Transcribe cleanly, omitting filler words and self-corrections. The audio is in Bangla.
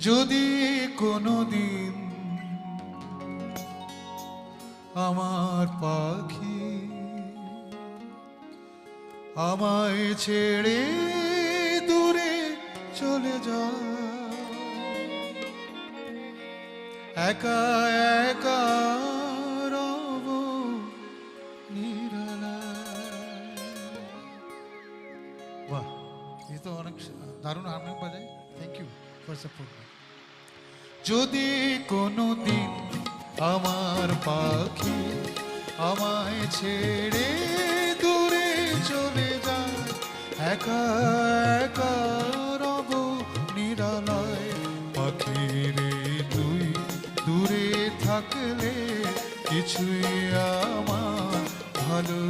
যদি কোনোদিন আমার পাখি আমায় ছেড়ে দূরে চলে যায়, একা একা রব নিরালায়। বাহ, এই তো অনেক দারুণ হারমোনিয়াম বাজায়। Thank you for support. যদি কোনোদিন আমার পাখি আমায় ছেড়ে দূরে চলে যায়, একা একা রব নিরালায়। পাখি রে তুই দূরে থাকলে কিছুই আমার ভালো